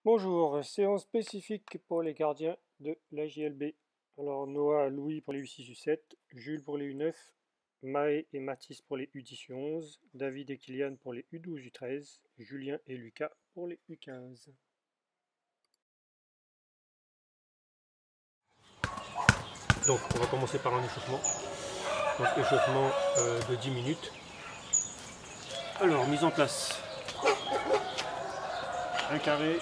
Bonjour, séance spécifique pour les gardiens de la JLB. Alors Noah, Louis pour les U6, U7, Jules pour les U9, Maë et Mathis pour les U10, U11, David et Kylian pour les U12, U13, Julien et Lucas pour les U15. Donc on va commencer par un échauffement. Donc échauffement de 10 minutes. Alors mise en place. Un carré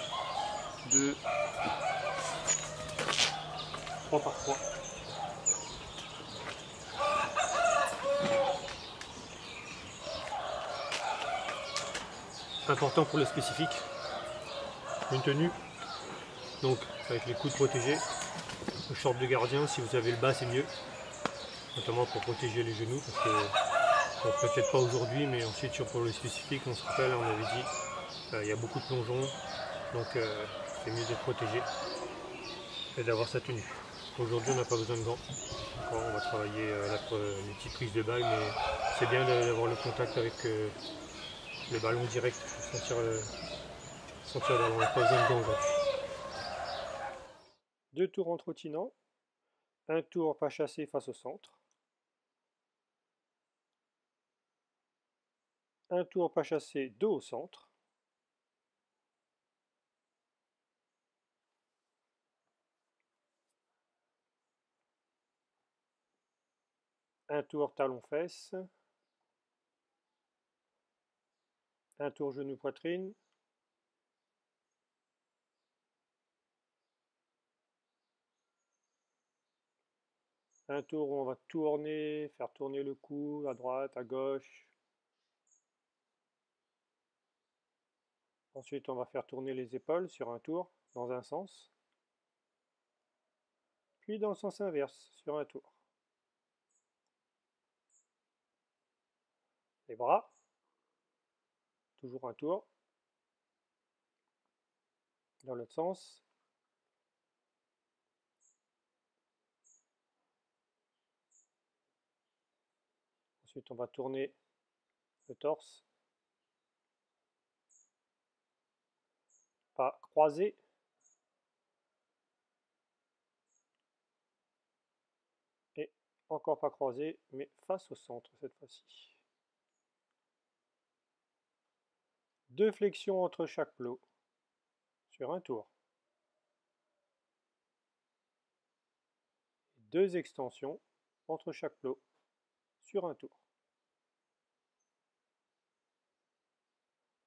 de 3 par 3. Important pour le spécifique, une tenue, donc avec les coudes protégés, le short de gardien, si vous avez le bas c'est mieux, notamment pour protéger les genoux, parce que bon, peut-être pas aujourd'hui, mais ensuite pour le spécifique, on se rappelle, on avait dit, il y a beaucoup de plongeons, donc c'est mieux d'être protégé et d'avoir sa tenue. Aujourd'hui on n'a pas besoin de gants, encore, on va travailler les petites prises de balle, mais c'est bien d'avoir le contact avec le ballon direct, sentir le ballon, on n'a pas besoin de gants aujourd'hui. 2 tours en trottinant, un tour pas chassé face au centre, un tour pas chassé dos au centre, un tour talon-fesse, un tour genou-poitrine, un tour où on va tourner, faire tourner le cou à droite, à gauche. Ensuite, on va faire tourner les épaules sur un tour, dans un sens. Puis dans le sens inverse, sur un tour. Les bras, toujours un tour. Dans l'autre sens. Ensuite, on va tourner le torse. Pas croisé. Et encore pas croisé, mais face au centre cette fois-ci. 2 flexions entre chaque plot sur un tour. 2 extensions entre chaque plot sur un tour.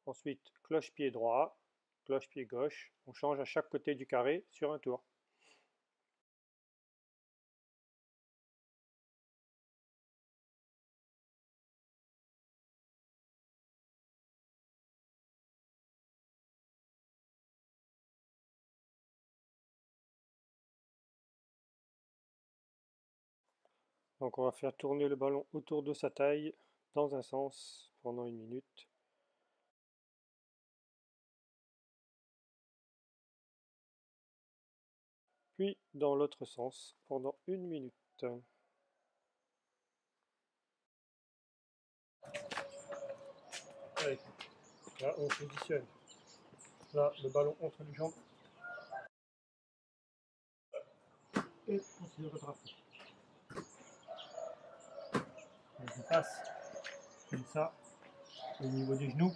Ensuite, cloche-pied droit, cloche-pied gauche. On change à chaque côté du carré sur un tour. Donc on va faire tourner le ballon autour de sa taille dans un sens pendant 1 minute. Puis dans l'autre sens pendant 1 minute. Allez, là on positionne. Là le ballon entre les jambes. Et on se rattrape. Donc je passe comme ça au niveau des genoux.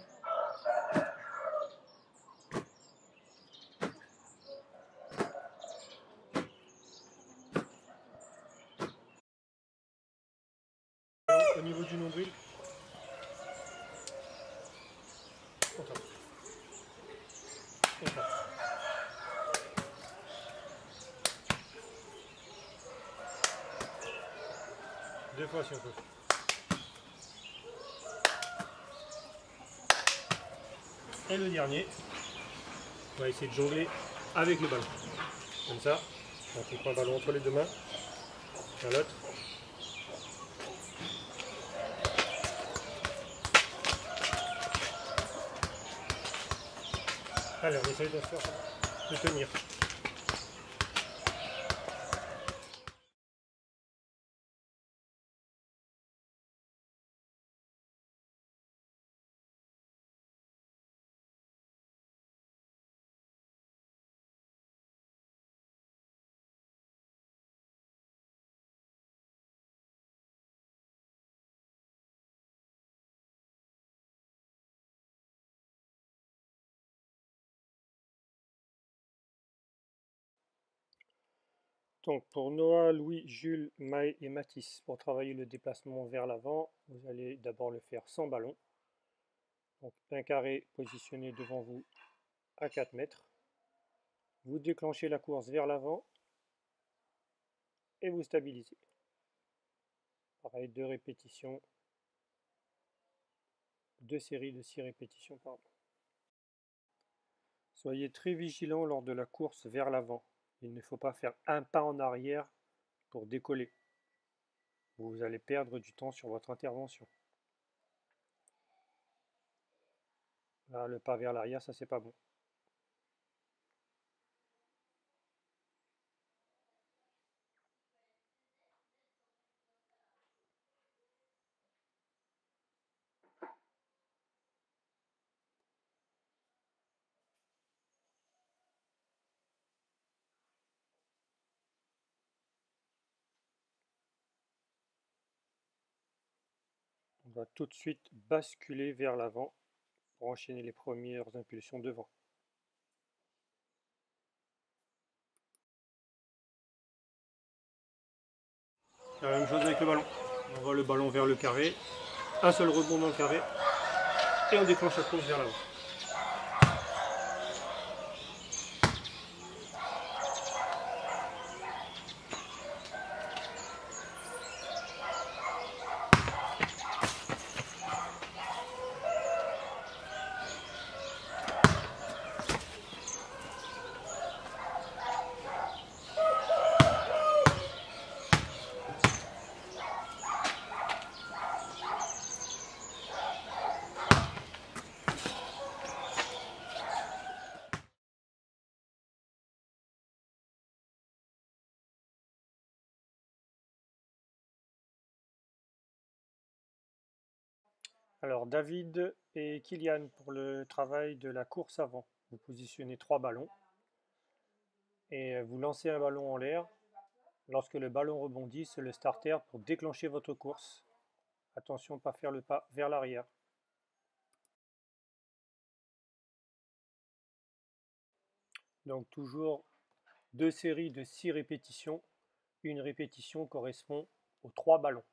Au niveau du nombril. On tape. On tape. Deux fois si on peut. Et le dernier, on va essayer de jongler avec le ballon. Comme ça, donc on prend le ballon entre les deux mains, vers l'autre. Allez, on essaye de tenir. Donc pour Noah, Louis, Jules, Maë et Mathis, pour travailler le déplacement vers l'avant, vous allez d'abord le faire sans ballon. Donc un carré positionné devant vous à 4 mètres. Vous déclenchez la course vers l'avant et vous stabilisez. Pareil, 2 répétitions, 2 séries de 6 répétitions, pardon. Soyez très vigilant lors de la course vers l'avant. Il ne faut pas faire un pas en arrière pour décoller. Vous allez perdre du temps sur votre intervention. Là, le pas vers l'arrière, ça c'est pas bon. On va tout de suite basculer vers l'avant pour enchaîner les premières impulsions devant. La même chose avec le ballon. On envoie le ballon vers le carré, un seul rebond dans le carré, et on déclenche la course vers l'avant. Alors David et Kylian pour le travail de la course avant. Vous positionnez 3 ballons et vous lancez un ballon en l'air. Lorsque le ballon rebondit, c'est le starter pour déclencher votre course. Attention, pas faire le pas vers l'arrière. Donc toujours 2 séries de 6 répétitions. Une répétition correspond aux 3 ballons.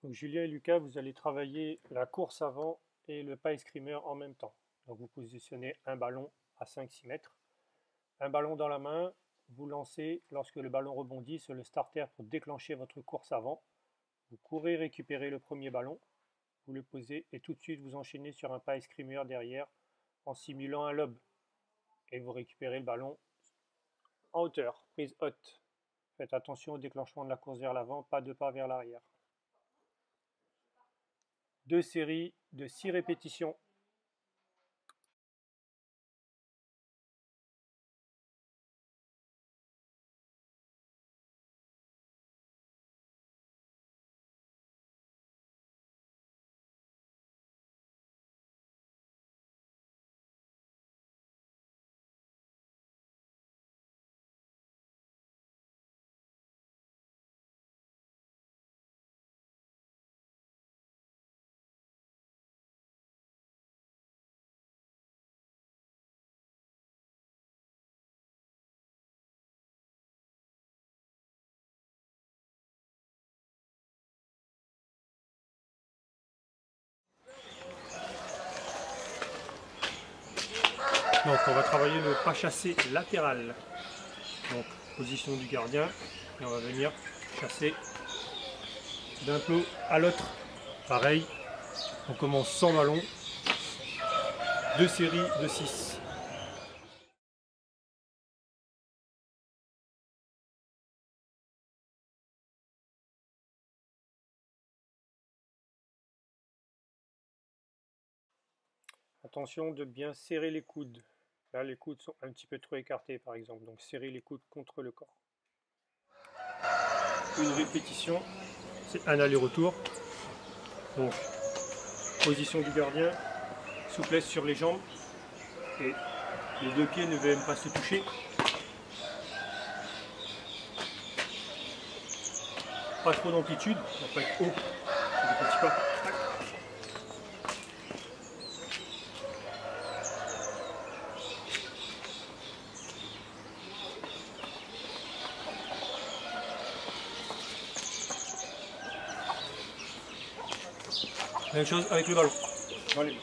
Donc Julien et Lucas, vous allez travailler la course avant et le pas escrimeur en même temps. Donc vous positionnez un ballon à 5-6 mètres. Un ballon dans la main, vous lancez, lorsque le ballon rebondit, c'est le starter pour déclencher votre course avant. Vous courez récupérer le premier ballon, vous le posez et tout de suite vous enchaînez sur un pas escrimeur derrière en simulant un lob. Et vous récupérez le ballon en hauteur, prise haute. Faites attention au déclenchement de la course vers l'avant, pas de pas vers l'arrière. 2 séries de 6 répétitions. Donc on va travailler le pas chassé latéral. Donc position du gardien et on va venir chasser d'un plot à l'autre. Pareil, on commence sans ballon, 2 séries de 6. Attention de bien serrer les coudes. Là, les coudes sont un petit peu trop écartés, par exemple. Donc, serrez les coudes contre le corps. Une répétition, c'est un aller-retour. Donc, position du gardien, souplesse sur les jambes et Les deux pieds ne viennent pas se toucher. Pas trop d'amplitude, on va pas être haut, des petits pas. Tac. Même chose avec le ballon. Allez.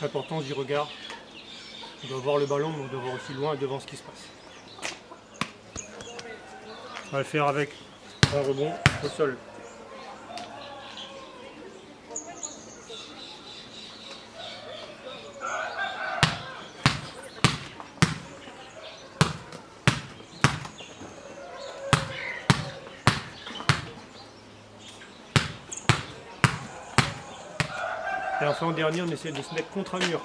L'importance du regard. On doit voir le ballon, mais on doit voir aussi loin devant ce qui se passe. On va le faire avec un rebond au sol. Et enfin en dernier, on essaie de se mettre contre un mur.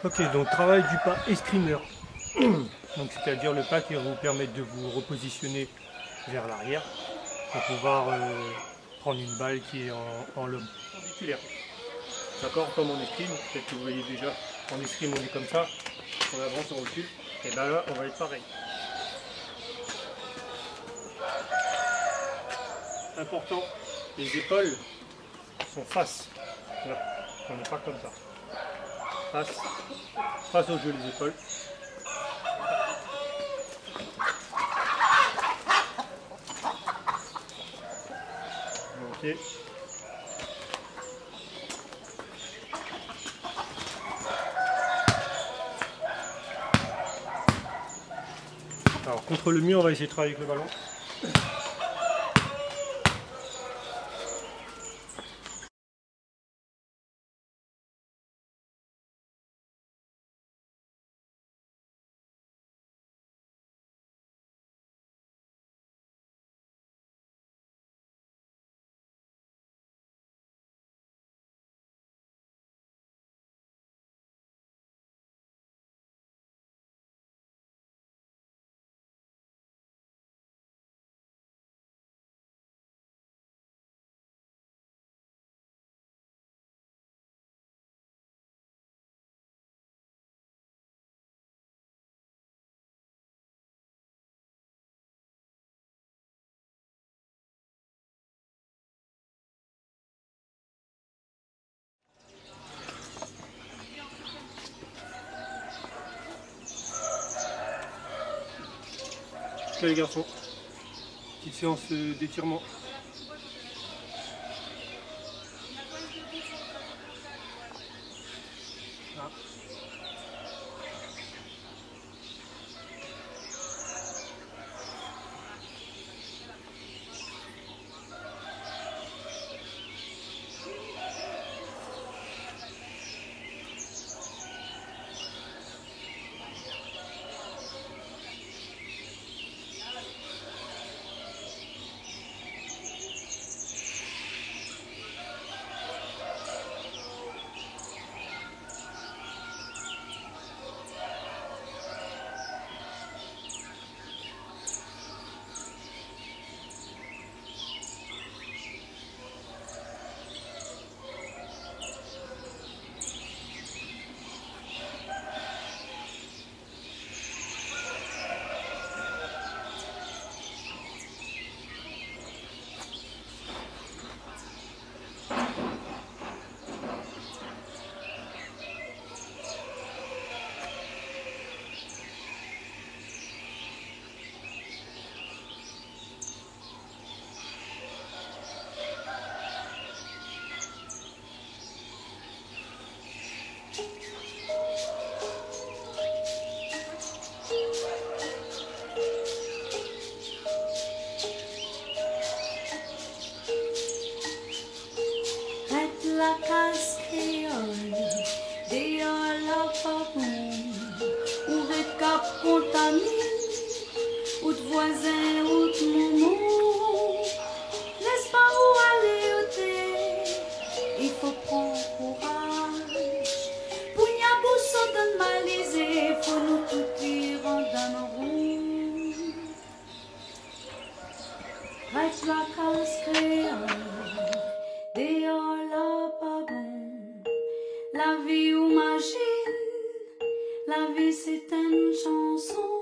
Ok, donc travail du pas escrimeur. Donc c'est-à-dire le pas qui va vous permettre de vous repositionner vers l'arrière pour pouvoir prendre une balle qui est en lobe perpendiculaire. D'accord, comme en escrime, peut-être que vous voyez déjà, en escrime on est comme ça, on avance, on recule, et bien là on va être pareil. Important, les épaules sont face, là, on n'est pas comme ça. Face au jeu les épaules. Ok. Alors contre le mur, on va essayer de travailler avec le ballon. Ok les garçons, petite séance d'étirement. Ah. la case créole, dehors la papoune, ou red cap contamine, ou de voisin, ou de moumou. Laisse pas où aller au thé, il faut prendre courage. Pour y a bousseau de malisé, faut nous tout tirer dans nos roues. Avec la case créole, dehors la pas bon. La vie ou machine, la vie c'est une chanson.